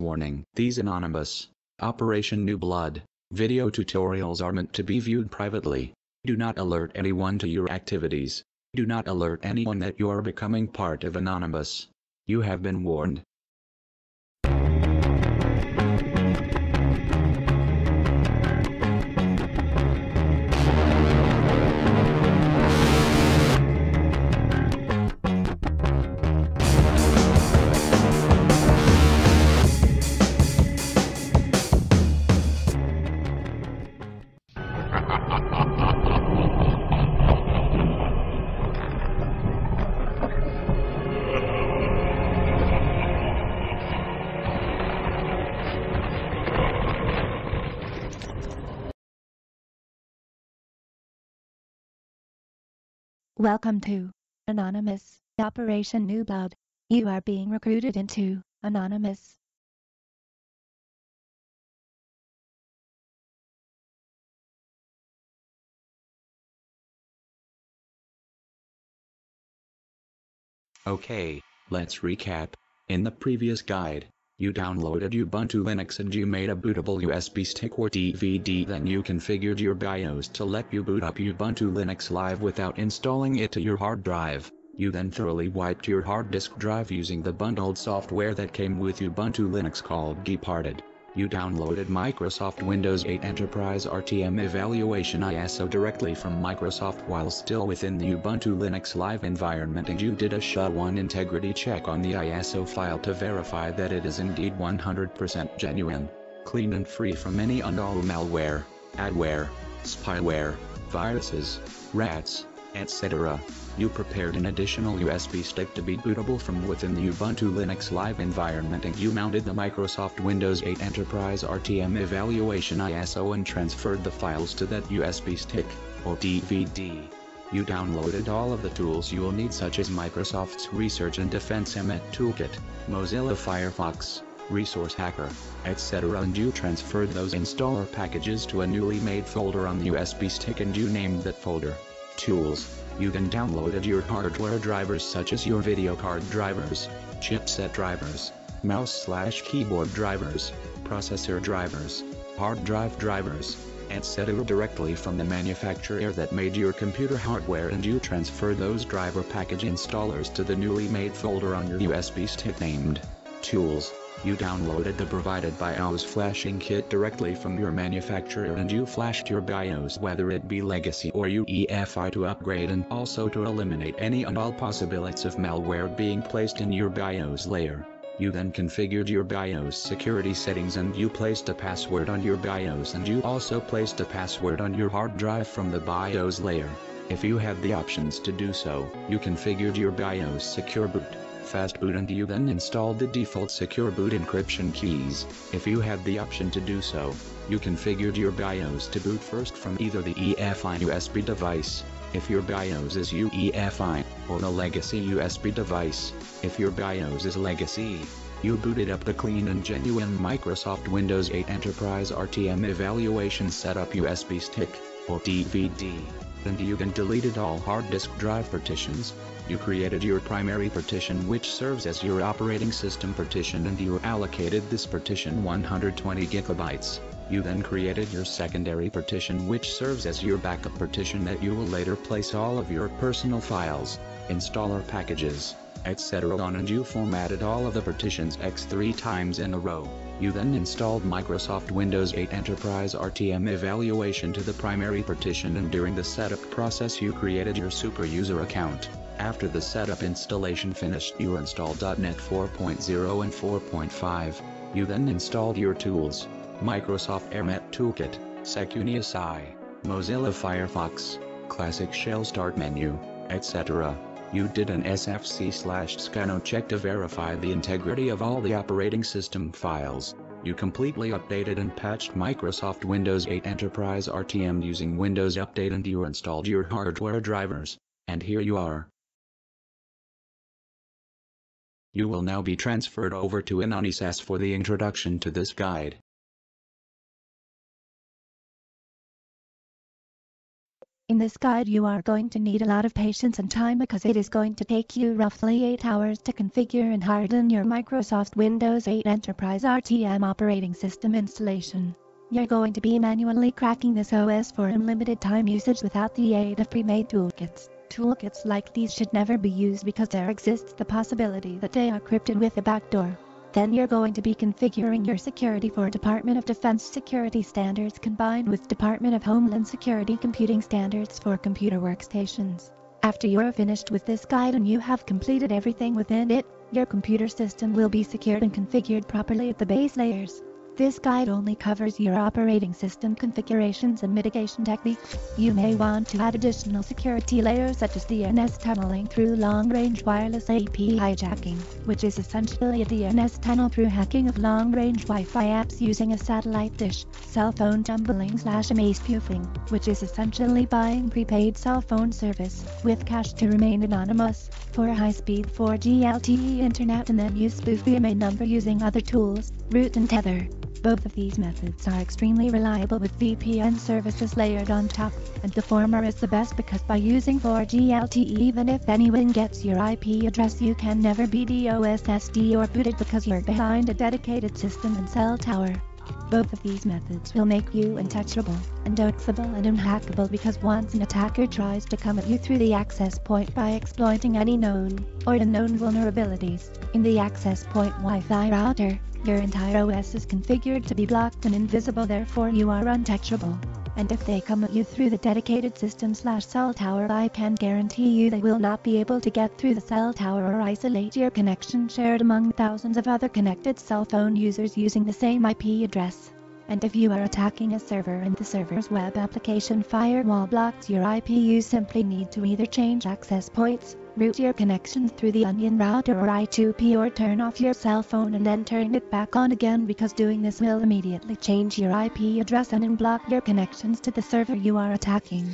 Warning: these anonymous Operation New Blood video tutorials are meant to be viewed privately. Do not alert anyone to your activities. Do not alert anyone that you are becoming part of Anonymous. You have been warned. Welcome to Anonymous, Operation New Blood. You are being recruited into Anonymous. Okay, let's recap. In the previous guide, you downloaded Ubuntu Linux and you made a bootable USB stick or DVD. Then you configured your BIOS to let you boot up Ubuntu Linux live without installing it to your hard drive. You then thoroughly wiped your hard disk drive using the bundled software that came with Ubuntu Linux called Hardened. You downloaded Microsoft Windows 8 Enterprise RTM Evaluation ISO directly from Microsoft while still within the Ubuntu Linux Live environment, and you did a SHA-1 integrity check on the ISO file to verify that it is indeed 100% genuine, clean and free from any and all malware, adware, spyware, viruses, rats, etc. You prepared an additional USB stick to be bootable from within the Ubuntu Linux Live environment, and you mounted the Microsoft Windows 8 Enterprise RTM Evaluation ISO and transferred the files to that USB stick, or DVD. You downloaded all of the tools you will need, such as Microsoft's Research and Defense Emmet Toolkit, Mozilla Firefox, Resource Hacker, etc., and you transferred those installer packages to a newly made folder on the USB stick, and you named that folder Tools. You then downloaded your hardware drivers, such as your video card drivers, chipset drivers, mouse/keyboard drivers, processor drivers, hard drive drivers, etc., directly from the manufacturer that made your computer hardware, and you transfer those driver package installers to the newly made folder on your USB stick named Tools. You downloaded the provided BIOS flashing kit directly from your manufacturer, and you flashed your BIOS, whether it be legacy or UEFI, to upgrade and also to eliminate any and all possibilities of malware being placed in your BIOS layer. You then configured your BIOS security settings, and you placed a password on your BIOS, and you also placed a password on your hard drive from the BIOS layer. If you had the options to do so, you configured your BIOS secure boot, fast boot, and you then installed the default secure boot encryption keys. If you had the option to do so, you configured your BIOS to boot first from either the EFI USB device, if your BIOS is UEFI, or the legacy USB device, if your BIOS is legacy. You booted up the clean and genuine Microsoft Windows 8 Enterprise RTM Evaluation Setup USB stick, or DVD, and you then deleted all hard disk drive partitions. You created your primary partition, which serves as your operating system partition, and you allocated this partition 120 gigabytes. You then created your secondary partition, which serves as your backup partition that you will later place all of your personal files, installer packages, etc. on, and you formatted all of the partitions X3 times in a row. You then installed Microsoft Windows 8 Enterprise RTM Evaluation to the primary partition, and during the setup process you created your super user account. After the setup installation finished, you installed .NET 4.0 and 4.5. You then installed your tools, Microsoft Emmet Toolkit, SecUniSI, Mozilla Firefox, Classic Shell Start Menu, etc. You did an SFC/scanner check to verify the integrity of all the operating system files. You completely updated and patched Microsoft Windows 8 Enterprise RTM using Windows Update, and you installed your hardware drivers. And here you are. You will now be transferred over to Anonymous for the introduction to this guide. In this guide you are going to need a lot of patience and time because it is going to take you roughly 8 hours to configure and harden your Microsoft Windows 8 Enterprise RTM operating system installation. You're going to be manually cracking this OS for unlimited time usage without the aid of pre-made toolkits. Toolkits like these should never be used because there exists the possibility that they are encrypted with a backdoor. Then you're going to be configuring your security for Department of Defense security standards combined with Department of Homeland Security computing standards for computer workstations. After you're finished with this guide and you have completed everything within it, your computer system will be secured and configured properly at the base layers. This guide only covers your operating system configurations and mitigation techniques. You may want to add additional security layers such as DNS tunneling through long-range wireless AP hijacking, which is essentially a DNS tunnel through hacking of long-range Wi-Fi apps using a satellite dish, cell phone tumbling/MA spoofing, which is essentially buying prepaid cell phone service with cash to remain anonymous for high-speed 4G LTE internet and then you spoof the MA number using other tools, root and tether. Both of these methods are extremely reliable with VPN services layered on top, and the former is the best because by using 4G LTE even if anyone gets your IP address you can never be DOS SD or booted because you're behind a dedicated system and cell tower. Both of these methods will make you untouchable, undoxable and unhackable because once an attacker tries to come at you through the access point by exploiting any known or unknown vulnerabilities in the access point Wi-Fi router, your entire OS is configured to be blocked and invisible, therefore you are untouchable. And if they come at you through the dedicated system/cell tower, I can guarantee you they will not be able to get through the cell tower or isolate your connection shared among thousands of other connected cell phone users using the same IP address. And if you are attacking a server and the server's web application firewall blocks your IP, you simply need to either change access points, route your connections through the onion router or I2P, or turn off your cell phone and then turn it back on again, because doing this will immediately change your IP address and unblock your connections to the server you are attacking.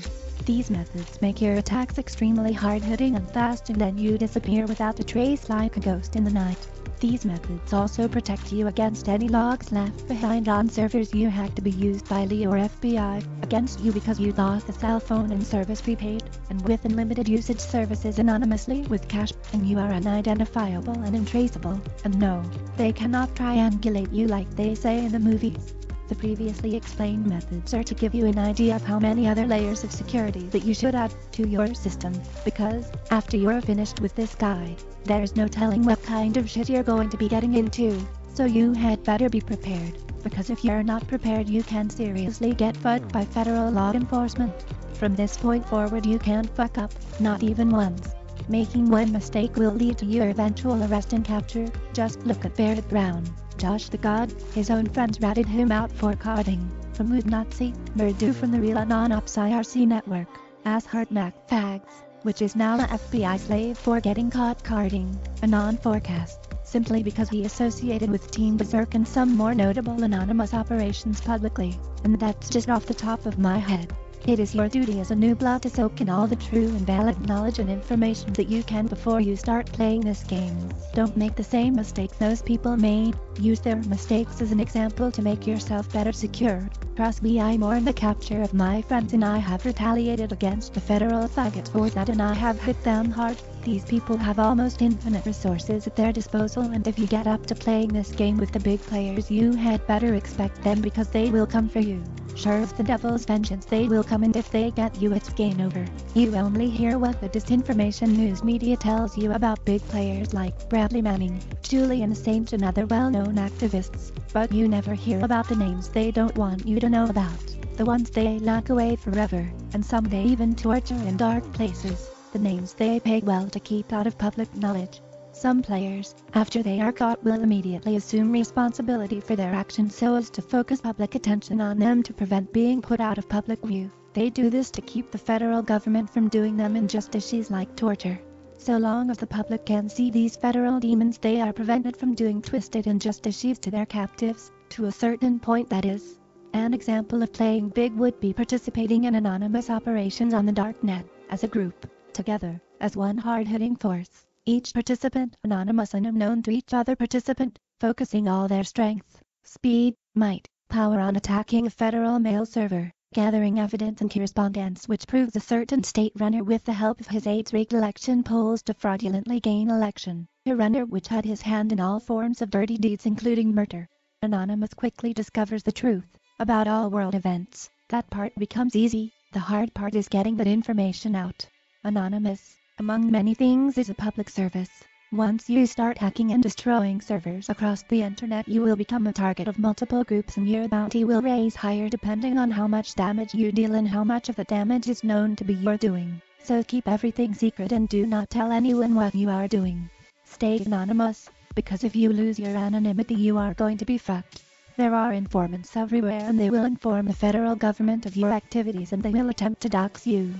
These methods make your attacks extremely hard-hitting and fast, and then you disappear without a trace like a ghost in the night. These methods also protect you against any logs left behind on servers you hacked to be used by LE or FBI against you because you lost the cell phone and service prepaid and with unlimited usage services anonymously with cash, and you are unidentifiable and untraceable, and no, they cannot triangulate you like they say in the movies. The previously explained methods are to give you an idea of how many other layers of security that you should add to your system, because, after you're finished with this guide, there's no telling what kind of shit you're going to be getting into, so you had better be prepared, because if you're not prepared you can seriously get fucked by federal law enforcement. From this point forward you can't fuck up, not even once. Making one mistake will lead to your eventual arrest and capture. Just look at Barrett Brown, Josh the God. His own friends ratted him out for carding. From Wood Nazi, Murdu from the real Anonops IRC network, Ashart Mac Fags, which is now a FBI slave for getting caught carding, Anon Forecast, simply because he associated with Team Berserk and some more notable anonymous operations publicly, and that's just off the top of my head. It is your duty as a new blood to soak in all the true and valid knowledge and information that you can before you start playing this game. Don't make the same mistakes those people made. Use their mistakes as an example to make yourself better secured. Trust me, I mourn the capture of my friends and I have retaliated against the federal faggots for that, and I have hit them hard. These people have almost infinite resources at their disposal, and if you get up to playing this game with the big players you had better expect them, because they will come for you. Sure as the devil's vengeance they will come, and if they get you it's game over. You only hear what the disinformation news media tells you about big players like Bradley Manning, Julian Assange and other well-known activists, but you never hear about the names they don't want you to know about, the ones they lock away forever, and some they even torture in dark places, the names they pay well to keep out of public knowledge. Some players, after they are caught, will immediately assume responsibility for their actions so as to focus public attention on them to prevent being put out of public view. They do this to keep the federal government from doing them injustices like torture. So long as the public can see these federal demons, they are prevented from doing twisted injustices to their captives, to a certain point that is. An example of playing big would be participating in anonymous operations on the darknet, as a group, together, as one hard-hitting force. Each participant anonymous and unknown to each other participant, focusing all their strength, speed, might, power on attacking a federal mail server, gathering evidence and correspondence which proves a certain state runner with the help of his aides rigged election polls to fraudulently gain election, a runner which had his hand in all forms of dirty deeds including murder. Anonymous quickly discovers the truth about all world events. That part becomes easy, the hard part is getting that information out. Anonymous, among many things, is a public service. Once you start hacking and destroying servers across the internet, you will become a target of multiple groups and your bounty will raise higher depending on how much damage you deal and how much of the damage is known to be your doing. So keep everything secret and do not tell anyone what you are doing. Stay anonymous, because if you lose your anonymity you are going to be fucked. There are informants everywhere and they will inform the federal government of your activities and they will attempt to dox you.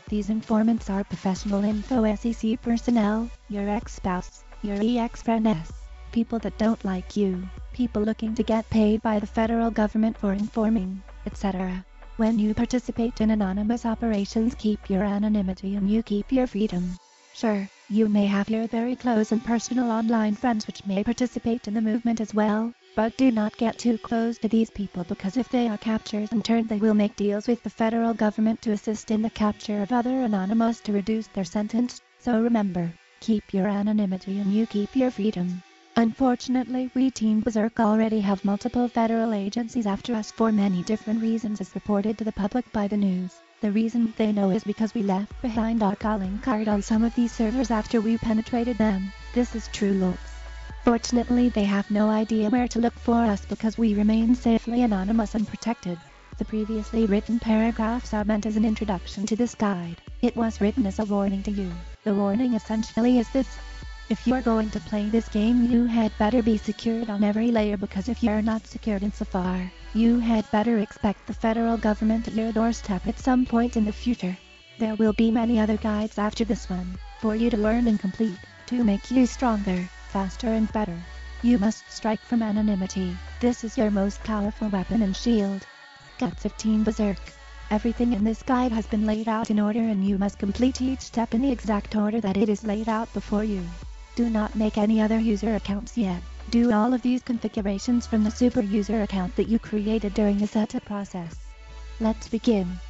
These informants are professional info SEC personnel, your ex-spouse, your ex-friends, people that don't like you, people looking to get paid by the federal government for informing, etc. When you participate in anonymous operations, keep your anonymity and you keep your freedom. Sure, you may have your very close and personal online friends which may participate in the movement as well, but do not get too close to these people because if they are captured and turned they will make deals with the federal government to assist in the capture of other anonymous to reduce their sentence, so remember, keep your anonymity and you keep your freedom. Unfortunately, we Team Berserk already have multiple federal agencies after us for many different reasons as reported to the public by the news. The reason they know is because we left behind our calling card on some of these servers after we penetrated them. This is true looks. Fortunately, they have no idea where to look for us because we remain safely anonymous and protected. The previously written paragraphs are meant as an introduction to this guide. It was written as a warning to you. The warning essentially is this. If you're going to play this game, you had better be secured on every layer because if you're not secured insofar, you had better expect the federal government at your doorstep at some point in the future. There will be many other guides after this one, for you to learn and complete, to make you stronger, faster and better. You must strike from anonymity. This is your most powerful weapon and shield. Guts of Team Berserk. Everything in this guide has been laid out in order and you must complete each step in the exact order that it is laid out before you. Do not make any other user accounts yet. Do all of these configurations from the super user account that you created during the setup process. Let's begin.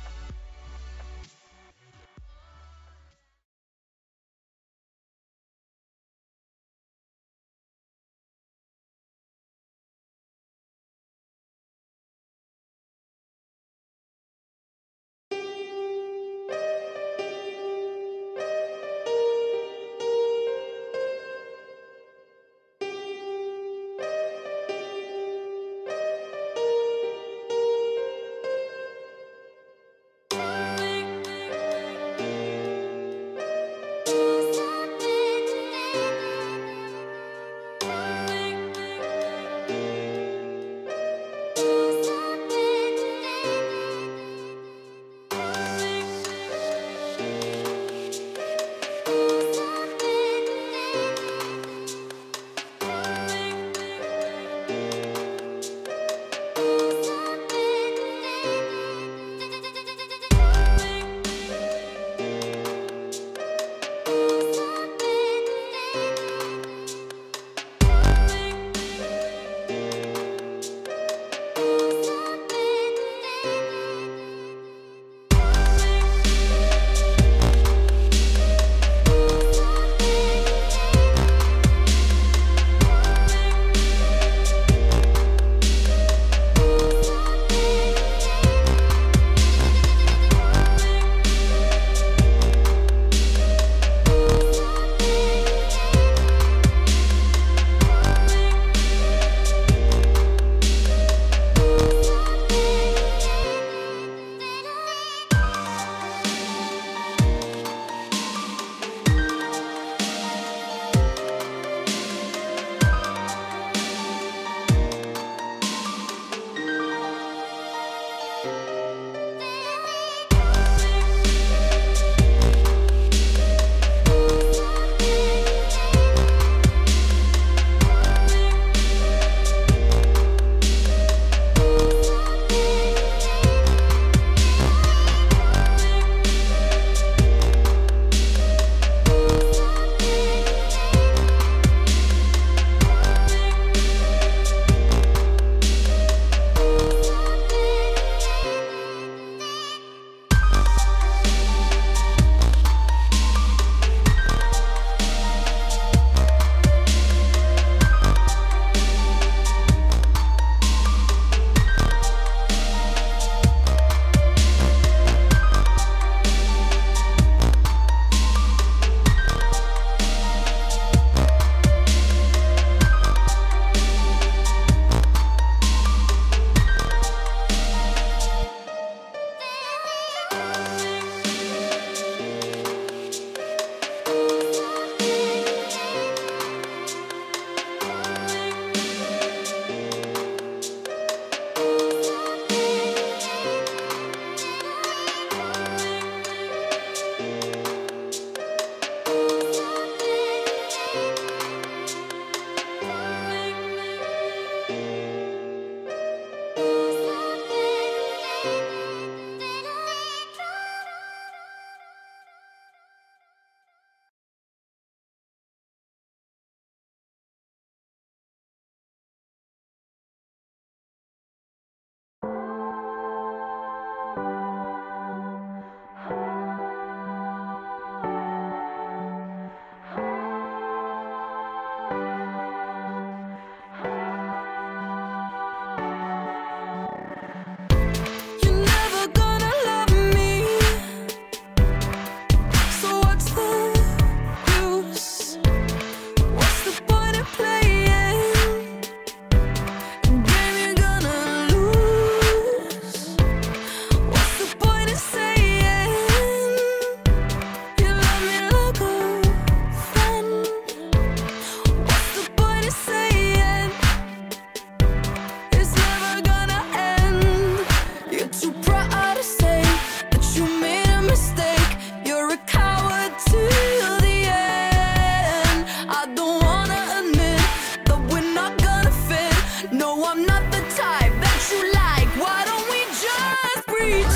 type that you like. Why don't we just pretend?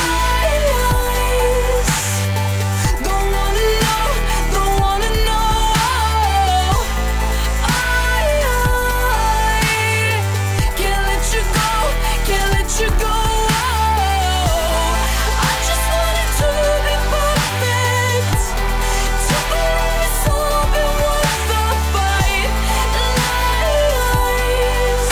Lies. Don't wanna know, don't wanna know. I can't let you go, can't let you go. I just wanted to be perfect, to believe it's all been worth the fight. Lies.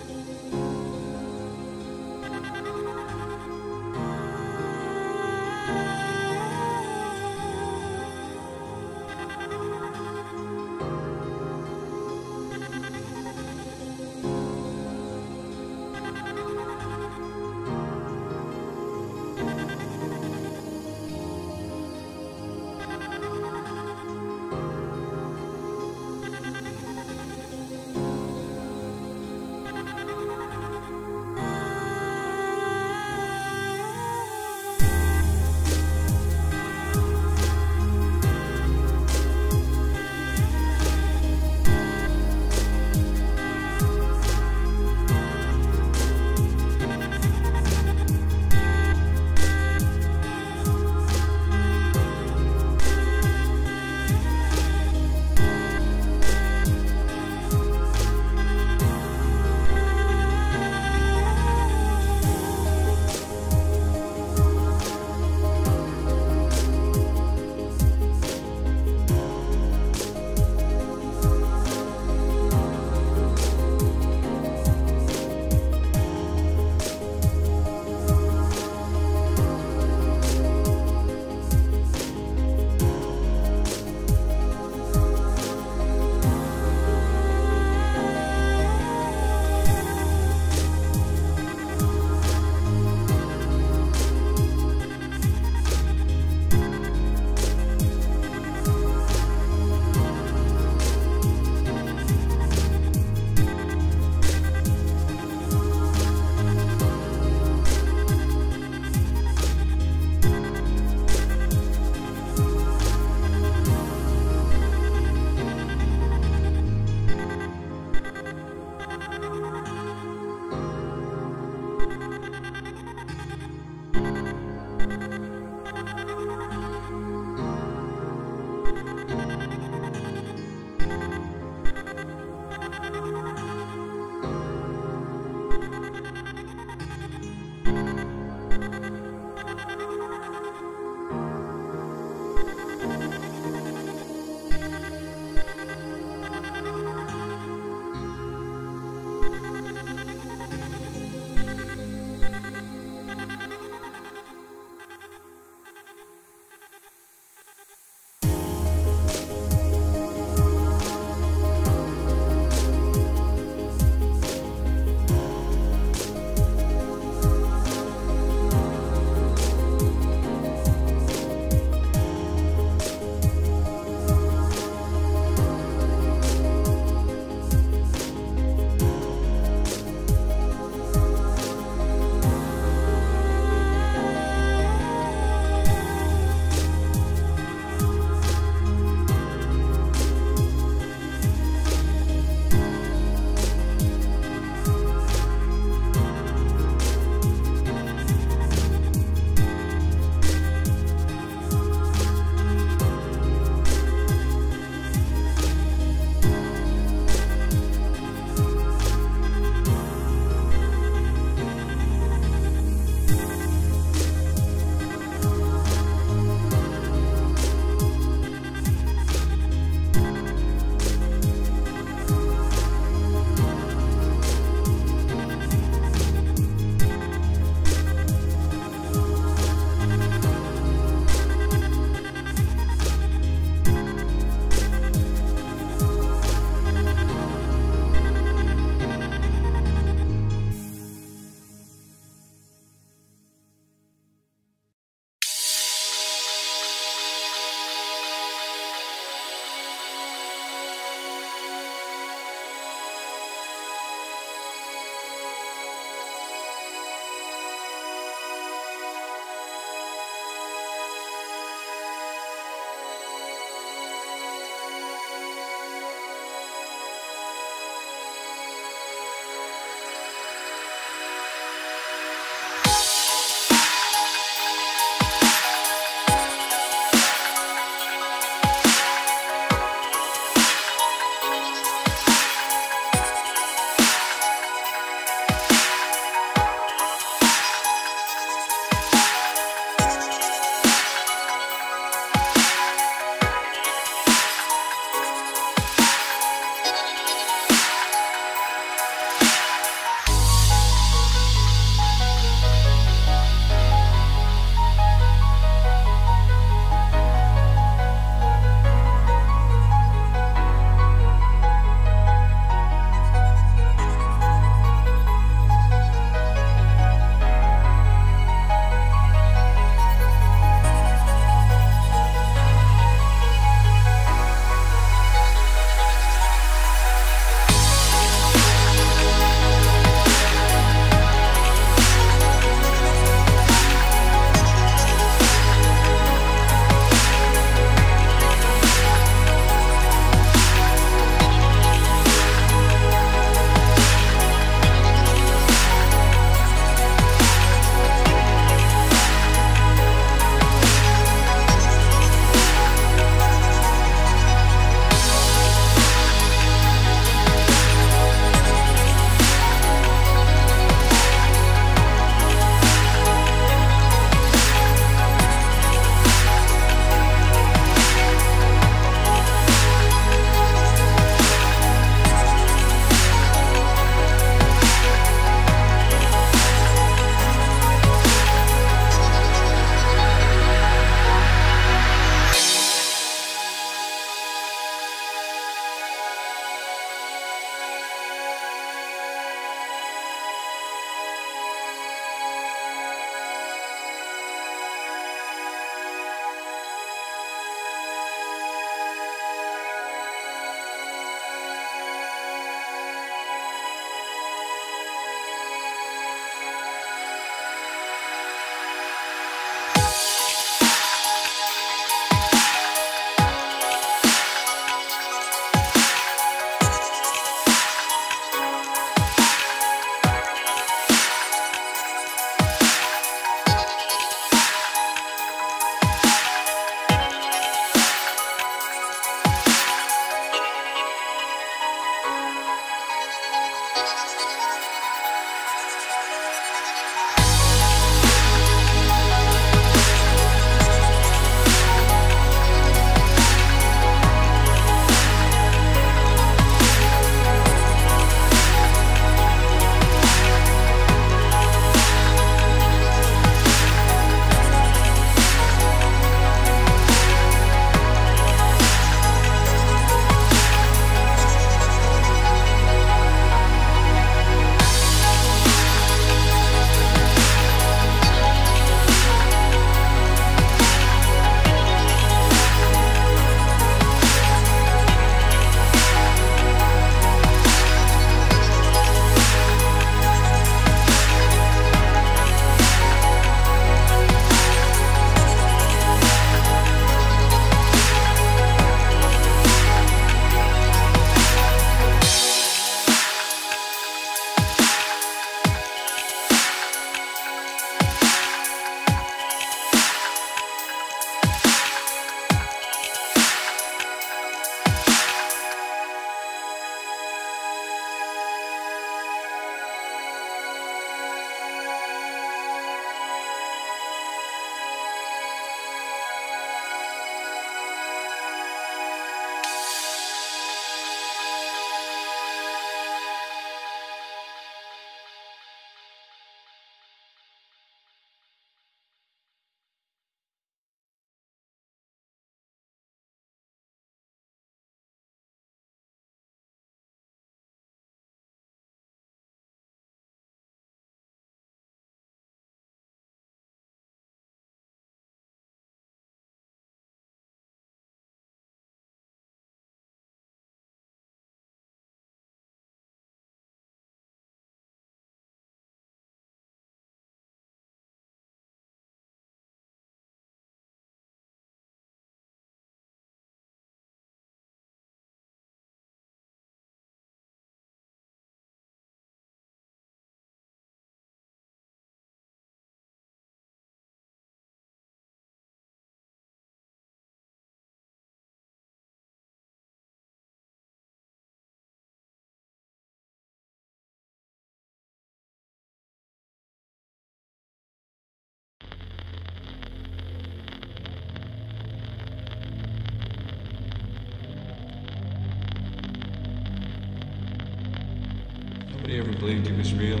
Nobody ever believed he was real.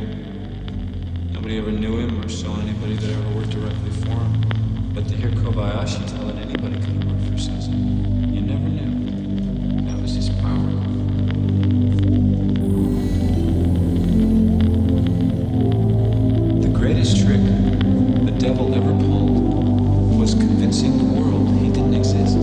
Nobody ever knew him or saw anybody that ever worked directly for him. But to hear Kobayashi tell that anybody could have worked for Susan, you never knew. That was his power. The greatest trick the devil ever pulled was convincing the world he didn't exist.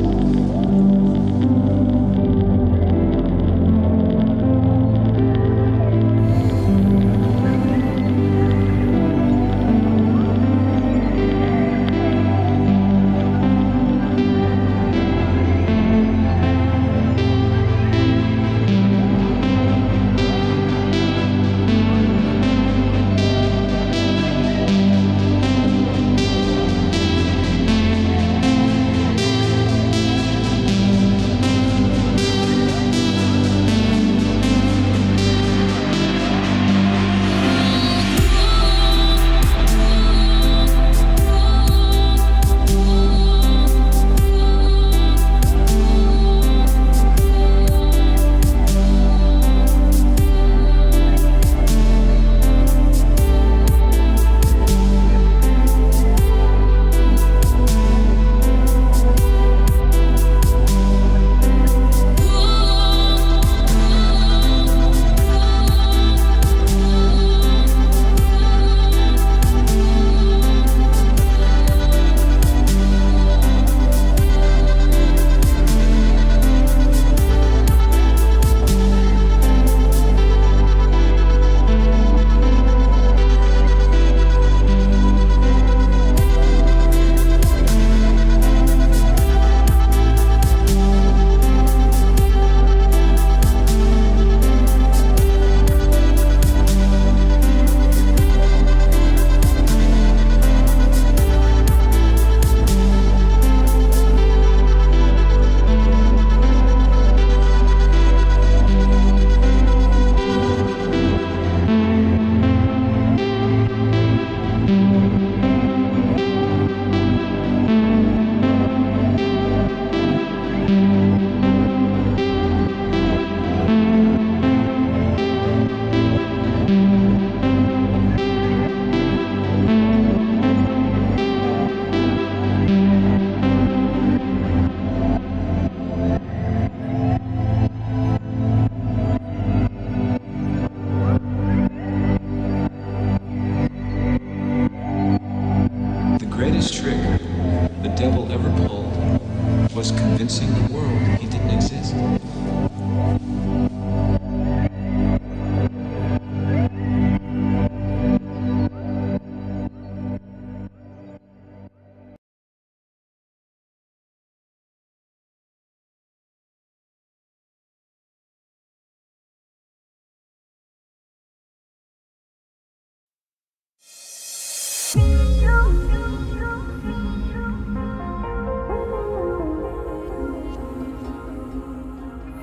was convincing the world he didn't exist.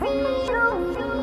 We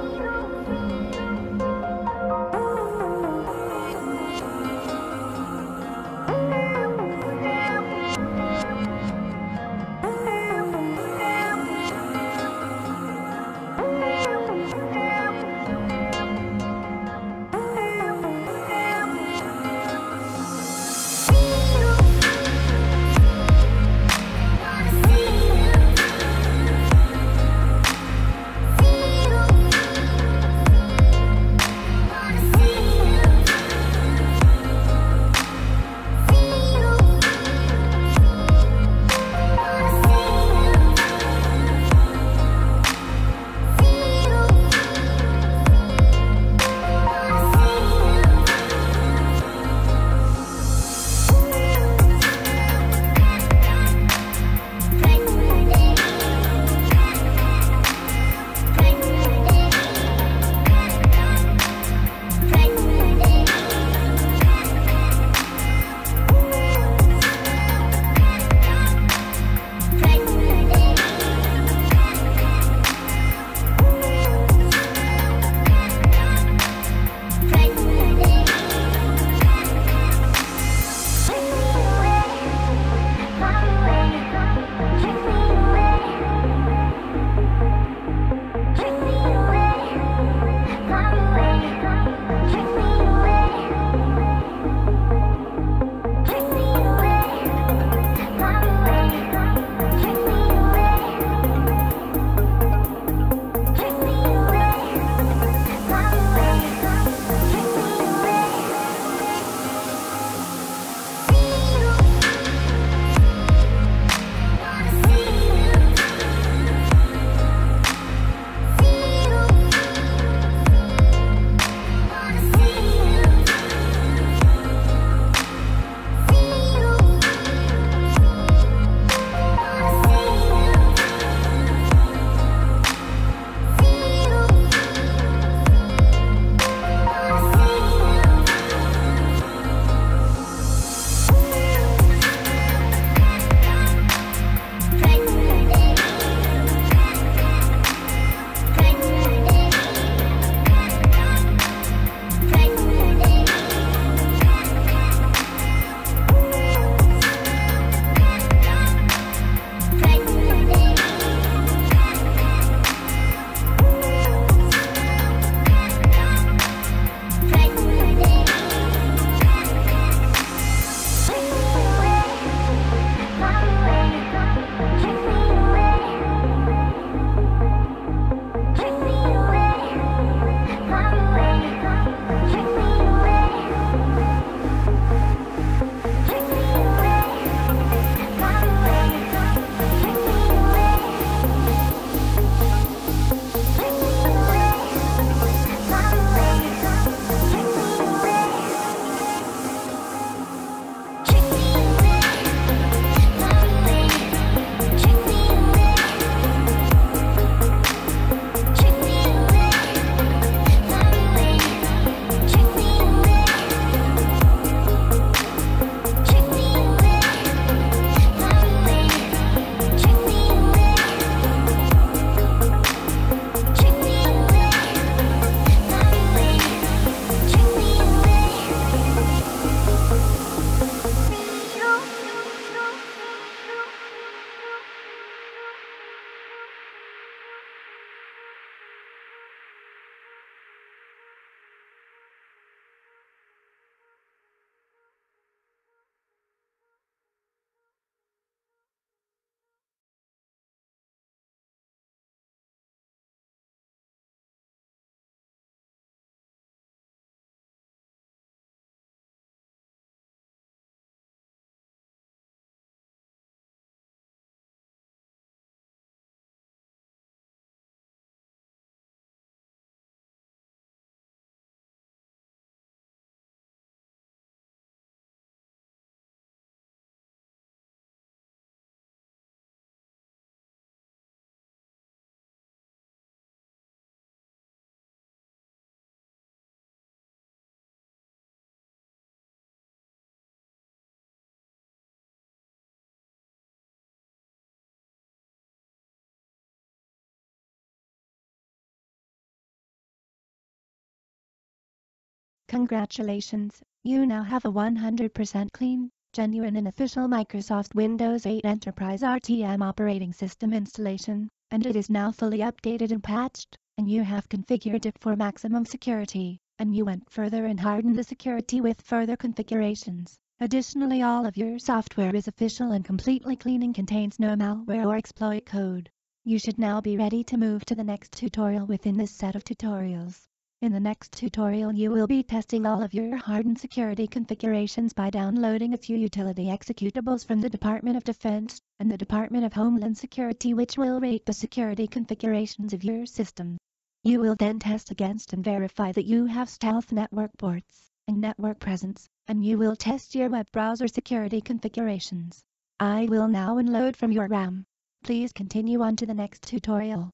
Congratulations, you now have a 100% clean, genuine and official Microsoft Windows 8 Enterprise RTM operating system installation, and it is now fully updated and patched, and you have configured it for maximum security, and you went further and hardened the security with further configurations. Additionally, all of your software is official and completely clean and contains no malware or exploit code. You should now be ready to move to the next tutorial within this set of tutorials. In the next tutorial you will be testing all of your hardened security configurations by downloading a few utility executables from the Department of Defense and the Department of Homeland Security, which will rate the security configurations of your system. You will then test against and verify that you have stealth network ports and network presence, and you will test your web browser security configurations. I will now unload from your RAM. Please continue on to the next tutorial.